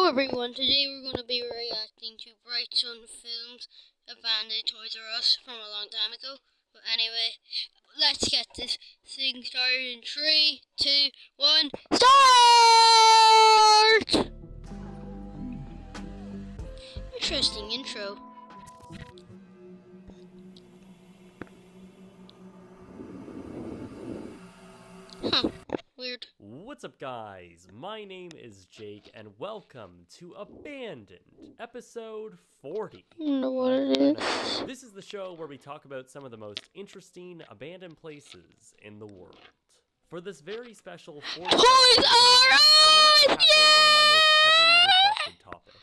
everyone, today we're going to be reacting to Bright Sun Films abandoned Toys R Us from a long time ago. But anyway, let's get this thing started in 3, 2, 1, start! Interesting intro. Huh, weird. What's up, guys? My name is Jake, and welcome to Abandoned, episode 40. I don't know what it is. This is the show where we talk about some of the most interesting abandoned places in the world. For this very special 40 Toys R Us! one of my most heavily requested topics.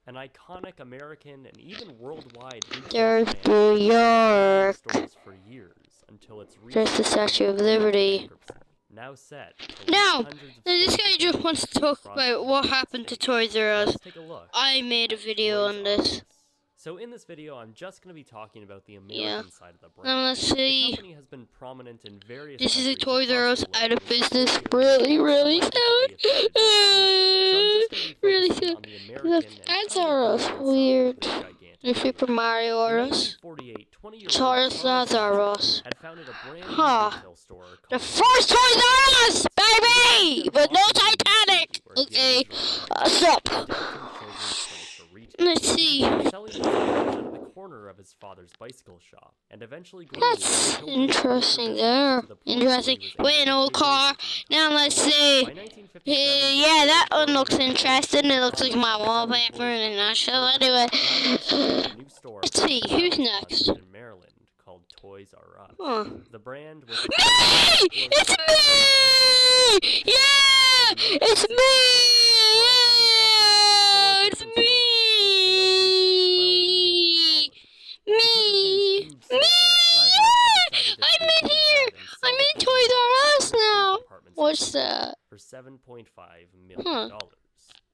An iconic American and even worldwide There's New York. stores for years until its There's the Statue of Liberty. now set. Now, this guy just wants to talk about what happened to Toys R Us. Take a look. I made a video on this. So in this video, I'm just going to be talking about the American side of the brand. Now let's see. The company has been prominent in various This is a countries Toys R Us across the out of world. business. Really sad. Really sad. Look, Toys R Us. Weird. The Super Mario R Us. Toys R Us. Had founded a brand new Huh. retail store The called first Toys R Us, baby! But no Titanic! Okay, stop. Let's see. Selling his out of the corner of his father's bicycle shop, and eventually grew That's into a interesting there. to the point where Interesting. he was Wait, an able old to car. Now let's see. By 1957, Yeah, that one looks interesting. It looks like my wallpaper in a nutshell. Anyway, a new store let's see. Who's next? in Maryland called Toys R Us. Huh. The brand was Me! It's me! Yeah! It's me! Yeah! It's me! Me! I'm in here! I'm in Toys R Us now! What's that? For $7.5 million.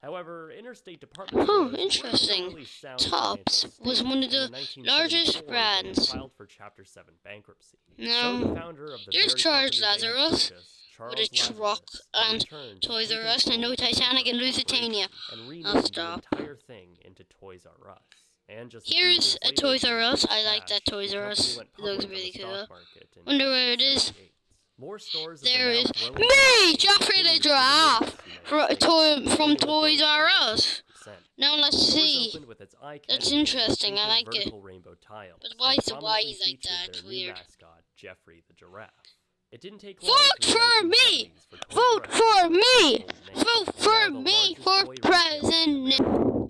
However, interstate department Huh, stores interesting. weren't really sound Tops financial was one of the in 1974, largest they brands. filed for Chapter 7 bankruptcy. Now, So the founder of the there's very Charles company they had Lazarus purchased, with a Charles truck Lazarus, and returned to Toys take R Us and no control of Titanic the and Lusitania. and I'll renamed stop. the entire thing into Toys R Us. And just Here's years a later, Toys R through Us. I cash, like that Toys the R company Us. went It looks public on really the cool. stock market in Wonder where it is. 1978. More stores have There been is now growing me, Geoffrey the giraffe, from Toys R Us. Now let's see. That's interesting. I like it. But why is the Y's like that? It's weird. Mascot, Geoffrey the giraffe. It didn't take long Vote for me! Vote for me! Vote for me for president!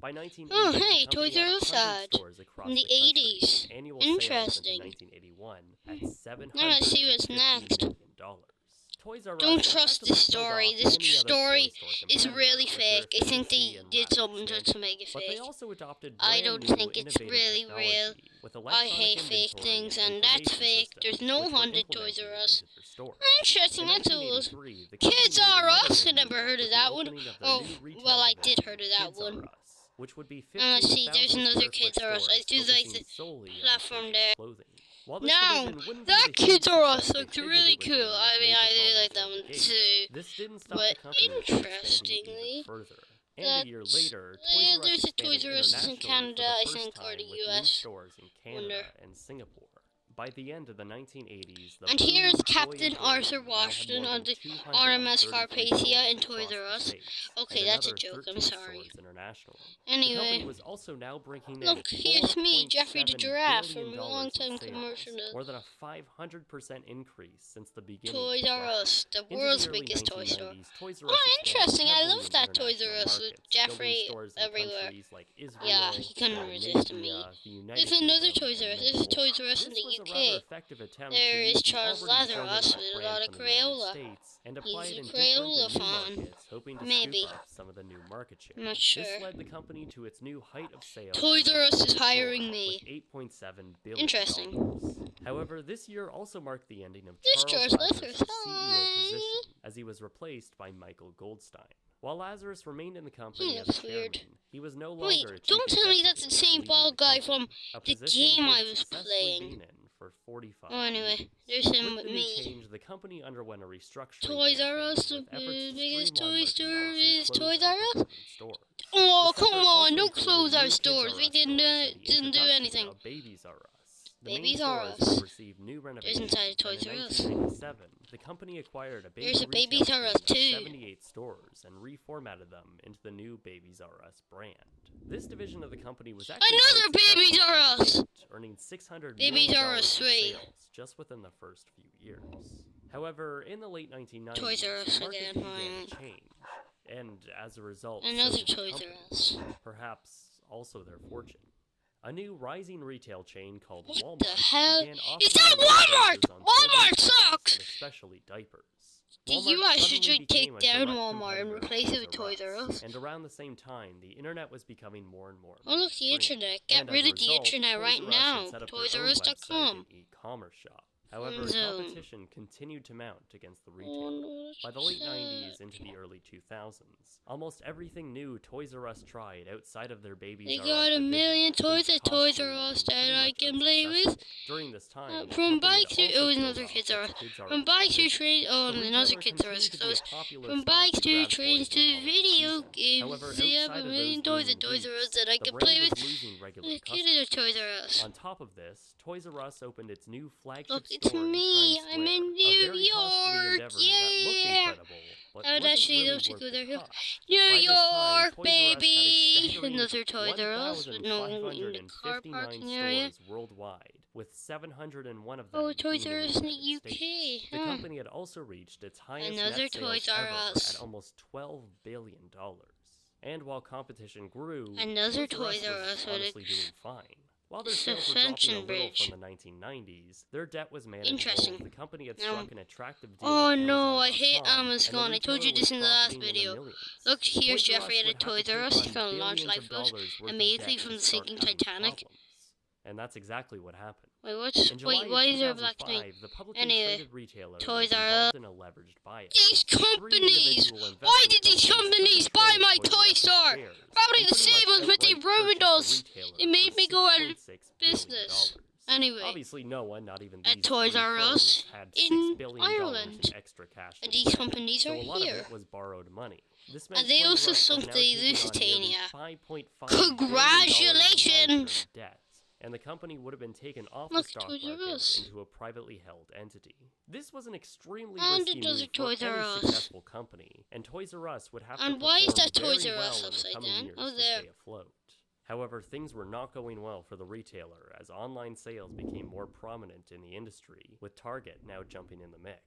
By 1980, Oh, hey, the company Toys R had Us 100 ad stores across from the country. 80s. Annual Interesting. sales in 1981 at Now let's see what's next. $750 million. Toys R Us Don't trust this story. effectively This killed off any other story toy store is competitor really with their fake. I think efficiency they and did rapid something just expansion. to make it But they fake. also adopted I brand don't new think it's innovative really real. technology with I electronic hate fake inventory things, and and that's information fake. systems, There's no which were haunted Toys implemented R Us. into their store. Interesting, In that's all. 1983, the Kids company made R another Us. I move never heard of with the that one. opening of their Oh, new retail well, I did division, heard of that Kids one. R Us, which would be Let's see, there's 15,000 another square Kids foot R Us. I stores do like focusing the solely on platform kids' there. clothing. While this Now, division wouldn't be that the huge Kids R Us success they looks figured really it would be cool. with I mean, major I do like that problems out one the gate, too. this didn't stop But the company from expanding interestingly, even further. And a year later, Toys R Us there's a expanded Toys R Us in internationally Canada, for I the think, first or time the with new US. stores in Canada and Singapore. By the end of the 1980s, the And boom here's in toy Captain importing Arthur now had Washington more on than the 233 RMS Carpathia stores in Toys R across the Us. States, Okay, and that's a another joke, 13 I'm sorry. stores internationally. The Anyway, company was also now bringing in look, here's me, Geoffrey the $4.7 giraffe, billion from a long time in sales, commercial. more than a 500% increase since the beginning. Toys of the R decade. Us, the Into world's the early biggest toy store. 1990s, Toys R Oh, Us expanded interesting, I heavily love into that Toys R international Us with markets, Geoffrey building stores in everywhere. countries like Israel, Yeah, he couldn't resist me. Scandinavia, the United There's another Kingdom, Toys R and Us. many There's a more. Toys R Us in This the was a rather UK. effective attempt There to is use the Charles already Lazarus well-known with a brand lot of from the United Crayola. States and apply He's it a in Crayola different and new fan. markets, hoping to Maybe. scoop up some of the new market share. I'm not sure. This led the company to its new height of sales. Toys R Us is 2004 hiring me. with $8.7 billion. Interesting. However, this year also marked the ending of This Charles Charles Lazarus' Lazarus. CEO position, as he was replaced by Michael Goldstein. While Lazarus remained in the company He as looks chairman, weird. he was no Wait, longer a chief don't tell me that's the executive same leading bald the guy company, from a the position game he I had was successfully playing. been in for 45 Oh, anyway, years. there's him With with the new me. change, the company underwent a restructuring Toys R campaign Us, the with efforts to biggest streamline toy store merchandise and is close Toys R Us? underperforming stores. Oh, This effort come also on, don't included close new our Kids stores. R We Us stores and the didn't do introduction anything. of Babies R Us. The Babies main R stores Us. would receive new renovations, inside and Toys in R Us. 1997, the company acquired a baby There's a retail Babies chain R Us of too. 78 stores and reformatted them into the new Babies R Us brand. This division of the company was actually Another quite Babies successful R to Us. date, earning $600 Babies million R Us in 3. sales just within the first few years. However, in the late 1990s, Toys R Us the market again, began fine. to change, and as a result, Another so did the Toys R company, Us. perhaps also their fortune. A new rising retail chain called What Walmart the hell? began Is that offering low Walmart? prices on Walmart children's toys, sucks! and especially diapers. The Walmart US suddenly should became take a down direct Walmart and competitor replace to it with Toys R Us. And around the same time, the internet was becoming more and more Oh look, the mainstream. internet. Get And rid as a of the result, internet Toys right R Us now. had set up their own ToysRUs.com. website and e-commerce shop. However, Zone. competition continued to mount against the Oh retailer. no, By the late sad. 90s into the early 2000s, almost everything new Toys R Us tried outside of their Babies They R Us got a division million proved toys at Toys costly R Us and that pretty I much can play with. unsuccessful. During this time, the From company bikes to had it also was killed another off Kids its R Us. Kids R From Us bikes to division. trains, oh, The another retailer Kids R Us continued to be a closed. popular From stop bikes to to grab trains toys to in the holiday video season. games, However, they have outside a of million those toys at booming Toys R Us weeks, that I the can brand play was with. losing regular The customers. kids at Toys R Us. On top of this, Toys R Us opened its new flagship Look, it's store in me. Times I'm Square, in a New very costly York. endeavor that looked Yeah. incredible, but I would wasn't actually really love to worth go the there. cost. New By this time, York, Toys R Us had a baby! staggering Another Toys R Us with no one in the car 1,559 parking area. stores worldwide, with 701 of them Oh, Toys being R in Us the in the United UK. States. The Huh. company had also reached its highest Another net sales Toys R ever Us. at almost $12 billion. And while competition grew, Another Toys R Toys R Us Us was with honestly doing fine. While their sales were dropping a suspension little bridge. from the 1990s, their debt was manageable. Interesting. The company had No. struck an attractive deal Oh with no, I Amazon.com, hate and the Amazon. I told you retailer this was in the last profiting in the video. millions. Look, here's Toys R Geoffrey Us at a would have to Toys R take Us. on He fell and launched billions of lifeboat dollars worth of immediately debt from to the start sinking having Titanic. problems. And that's exactly what happened. Wait, what's... In July Wait, why of is there a black thing? 2005, the publicly Anyway, traded retailer Toys was R Us. involved in a leveraged buyout. These Three companies! individual Why investment did these companies companies buy took my control toy of store? shares Probably and the pretty much same ones, but they outright ruined purchased the us. retailer It made for me go out of $6.6 billion. business. Anyway, Obviously, no one, not even at these Toys three R firms, Us had in $6 billion Ireland. in extra cash. and to these spend, companies so are a lot here. of it was borrowed money. This meant And they Toys R also Us was sunk now the taking on nearly Lusitania. $5.5 billion in Congratulations! long-term debt, and the company would have been taken off Look, the stock Toys R market Us. into a privately held entity. This was an extremely And risky another move Toys for R any Us. successful company, and Toys R Us would have And to why is perform that Toys very R Us well in the upside coming down? years Oh, to there. stay afloat. However, things were not going well for the retailer as online sales became more prominent in the industry, with Target now jumping in the mix.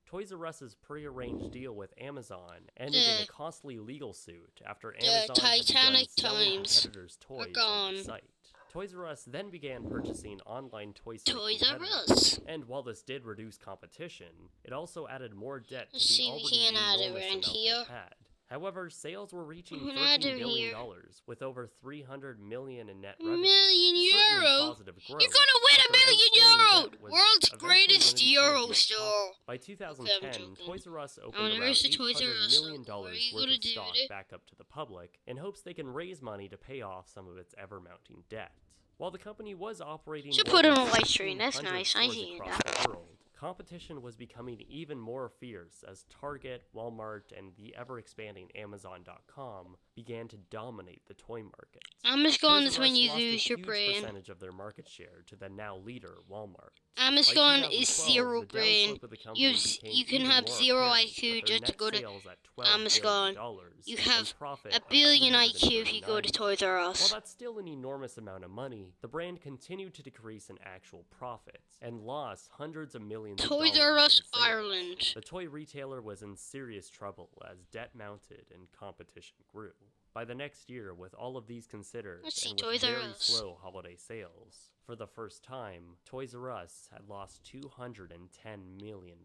Toys R Us's prearranged deal with Amazon ended in a costly legal suit after Amazon had Titanic begun selling times competitors' toys are on the gone. site. Toys R Us then began purchasing online toy site Toys R competitors, Us. and while this did reduce competition, it also added more debt to Let's the see if we already can add it enormous around amount here. they had. However, sales were reaching We can add $13 it billion, here. with over $300 million in net revenue. Million Certainly euro. positive growth, You're gonna win but a their million outstanding euro. debt was World's eventually greatest gonna become euro a huge store. problem. By Okay, 2010, I'm joking. Toys R Us Oh, opened around there's the Toys R $800 Us. million What are worth you gonna of do stock with it? back up to the public in hopes they can raise money to pay off some of its ever-mounting debt. While the company was operating Should more put it than on live stream. That's 1,600 nice. I stores see across that. the world, competition was becoming even more fierce as Target, Walmart, and the ever-expanding Amazon.com began to dominate the toy market. Amazon Toys is R when Us you lost a lose your huge brain. percentage of their market share to the now leader Walmart. Amazon By is 2012, zero the brain. downslope of the company became You can even have more 0 apparent, IQ with their just to net go to sales at $12 Amazon. billion You and have profit a of billion IQ if you go to $239 Toys R While Us. that's still an enormous amount of money, the brand continued to decrease in actual profits and lost hundreds of millions of Toys dollars R Us in sales. Ireland. The toy retailer was in serious trouble as debt mounted and competition grew. By the next year, with all of these considered, Let's see, and with Toys R very Us. slow holiday sales, for the first time, Toys R Us had lost $210 million.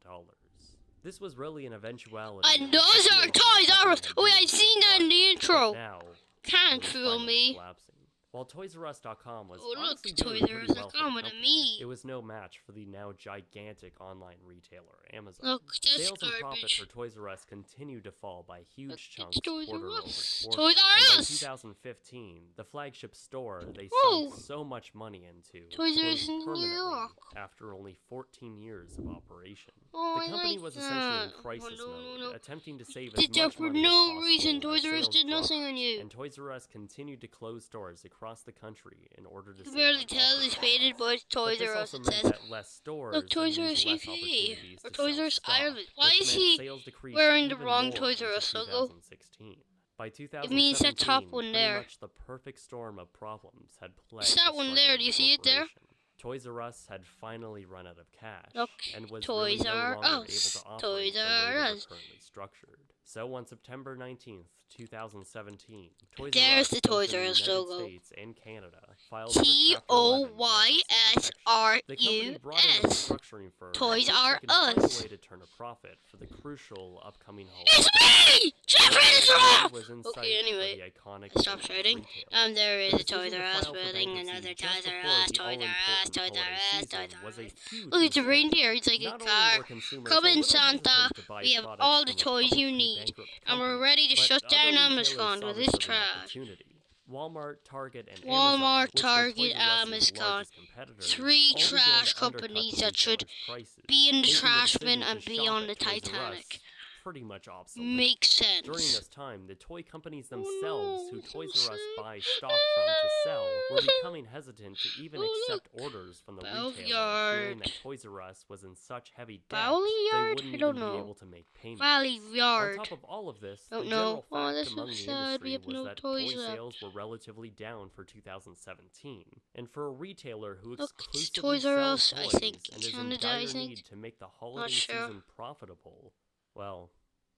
This was really an eventuality. And those are Toys R Us. Oh, yeah, I've seen that in the intro. Now, Can't it was fool finally me. collapsing. While ToysRUs.com was Oh, look, honestly doing pretty well for the ToysRUs.com with a company, me. it was no match for the now gigantic online retailer Amazon. Look, that's Sales and profit garbage. for Toys R Us continued to fall by huge Look, chunks it's Toys quarter R over Us. quarter. Toys R And by Us. 2015, the flagship store they Whoa. sunk so much money into Toys R Us closed in New permanently York. after only 14 years of operation. Oh, The I company like was that. essentially in crisis Oh, no. mode, attempting to save Did as that much for money as no possible reason. as Toys R Us sales did nothing dropped, on you. and Toys R Us continued to close stores across the country in order to You can save barely on tell this operating faded, but costs. Toys But this R Us. also It meant says, that less stores look, Toys R means Us less UK. opportunities Or to Toys sell R Us stock, Ireland. Why which is meant he sales decreased wearing the even wrong more Toys R into Us logo? 2016. By It means that 2017, top one pretty there. much the perfect storm of problems had plagued It's that the one there. Do you see it there? corporation. Toys R Us had finally run out of cash Look, and was Toys really no R longer Us. able to operate Toys the way R they were Us. currently structured. So on September 19th, 2017, Toys There's R Us, the both Toys in R the Us United logo. States and Canada, filed for Chapter 11 TOYSRUS. the company brought in a restructuring firm Toys that hoped R they could find Us. a way to turn a profit for the crucial upcoming holiday. It's me! Geoffrey the Giraffe! Was in Okay, sight anyway. for the iconic Stop shouting. retailer. There is The a Toys decision R to Us file for building, bankruptcy another just Toys R before Us, the Toys R Us, all-important Toys holiday R Us, season Toys R was a Us. huge Look, it's a mistake. reindeer. It's like a Not only car. were consumers Come a in, little Santa. hesitant to buy We have products all the from a toys you publicly need. bankrupt And we're company, ready to but shut other down retailers Amazon saw with this this as an trash. opportunity. Walmart, Target, and Walmart, Amazon, which Target, were Toys R Us's Amazon. largest competitors, Three all began trash to undercut companies the that should retailers' prices, be in the making trash decision bin to and be shop on at the Toys R Us Titanic. pretty much obsolete. Makes sense. During this time, the toy companies Oh, themselves, no, who so Toys R Us sad. buys stock from to sell, were becoming hesitant to even Oh, accept look. orders from the Bow retailer, Yard. fearing that Toys R Us was in such heavy debt Bowley they Yard? wouldn't I even don't be know. able to make payments. Valley On Yard. top of all of this, Don't the know. general Oh, fact that's so among the sad. We industry have was no that toys toy left. sales were relatively down for 2017, and for a retailer who Look, it's exclusively Toys R sells Us, I toys think, and is in Canada, dire I think. need to make the holiday sure. season profitable, well,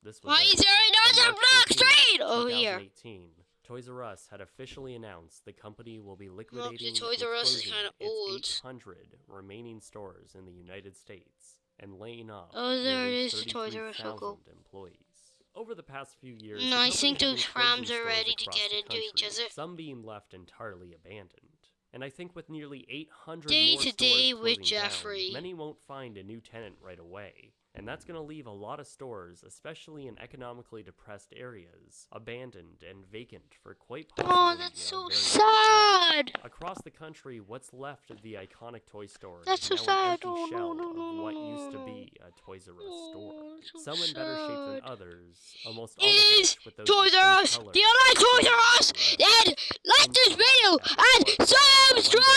this was Why it. is there On another March Black 14th, Street? Oh, here. 2018, Toys R Us had officially announced the company will be Look, liquidating the Toys and R Us is closing kinda old. its 800 remaining stores in the United States and laying off Oh, there nearly it is, the Toys R Us logo. 33,000 employees. Over the past few years, No, the I company think had those been closing prams are stores ready to across get the into each country, other. some being left entirely abandoned. And I think with nearly 800 Day more to stores day with closing down, Geoffrey. many won't find a new tenant right away. And that's going to leave a lot of stores, especially in economically depressed areas, abandoned and vacant for quite possibly Oh, that's so very long sad. time. Across the country, what's left of the iconic toy store That's so is now an sad. empty Oh, shell no, no, of no, what no, used to no. be a Toys R Us store. Oh, that's so Some in better shape than sad. others, almost all of Is which with those Toys R distinct Us. colors Do you like that Toys R Toys Us? R Us. Then like this video and One day, all of these abandoned stores will be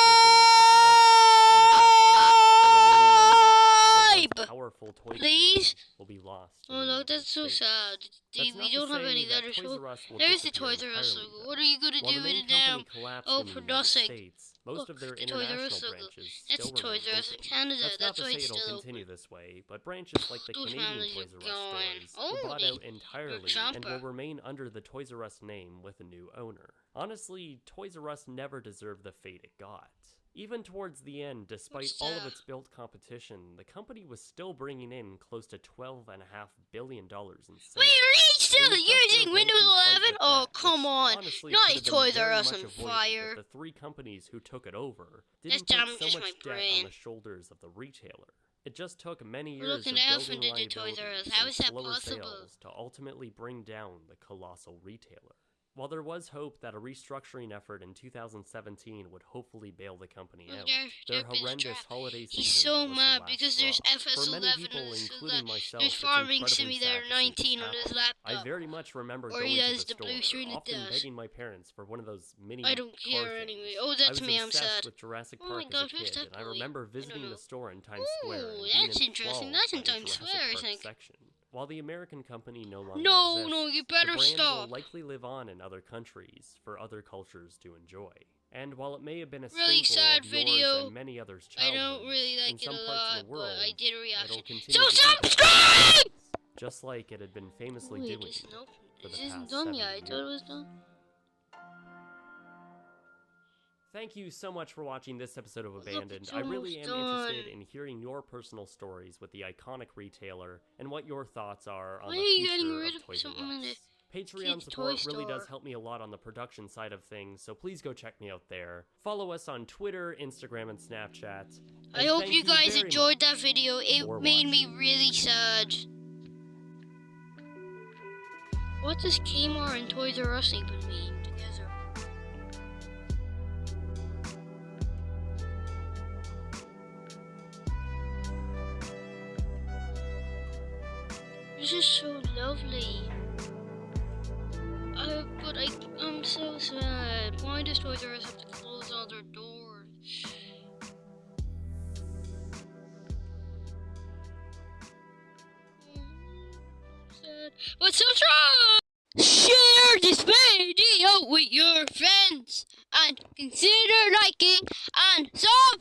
taken over tomorrow, and at that point, the remaining owners will be subscribe. powerful toy Please? companies will be lost. in Oh the no, United that's so States. sad. That's We not don't to have say any that letters. Toys So R Us will there's the disappear Toys R Us entirely, logo. though. What are you gonna While do the with main it now? company collapsed Oh, in the for United nothing. States, most Look, of their the Toys R Us international logo. branches That's still Toys remain R Us in open. Canada. That's not That's to why say it's it'll still continue open. this way, but branches like the Those Canadian families Toys are R Us gone. stores were bought Holy, out entirely you're and Champa. will remain under the Toys R Us name with a new owner. Honestly, Toys R Us never deserved the fate it got. Even towards the end, despite all of its built competition, the company was still bringing in close to $12.5 billion in sales. Wait, are they still It was just using their Windows low-key fight 11? with Oh, debt, come which on. honestly Not could have been Toys R very Us much on avoided fire. if the three companies who took it over This didn't put so damages much my debt on brain. the shoulders of the retailer. It just took many We're years looking of at building elephant into Toys R Us. liabilities How and is that slower possible? sales to ultimately bring down the colossal retailer. While there was hope that a restructuring effort in 2017 would hopefully bail the company out, their horrendous holiday season He's so was mad the last because there's straw. FS11 For many people, and including myself, there's it's Farming incredibly Simulator sad to see 19 on this his happen. I laptop. very much remember Or going he to has the the blue store, screen, it often does. begging my parents for one of those mini I don't car care things. anyway. Oh, I that's was me, I'm obsessed sad. with Jurassic Oh Park my as gosh, a what's kid, that and I boy? remember I don't visiting know. the store in Times Square and Ooh, being that's interesting. enthralled That's in by the Times Jurassic Square, I Park think. section. While the American company no longer No, exists, no, you the better brand stop. will likely live on in other countries for other cultures to enjoy. And while it may have been a Really staple sad of yours video. and many others' I childhoods, don't really in like it some a parts lot, of the world, but I did a it'll reaction. continue So to be subscribe! just like it had been famously Wait, doing it's not. for the This isn't past done 7 yet. I years. thought it was done. Thank you so much for watching this episode of Look, Abandoned. it's I really am almost interested in hearing your personal stories with the iconic retailer and what your thoughts are on Why the are you getting future rid of of Toys R something in Us. it? Patreon Kids Toy support really does Store. help me a lot on the production side of things, so please go check me out there. Follow us on Twitter, Instagram, and Snapchat. I And hope thank you guys very enjoyed that much video. It for made me watching. really sad. What does Kmart and Toys R Us even mean together? This is so lovely. But I'm so sad. Why does Toys R Us have to close all their doors? Sad, but so true! Share this video with your friends and consider liking and subscribe!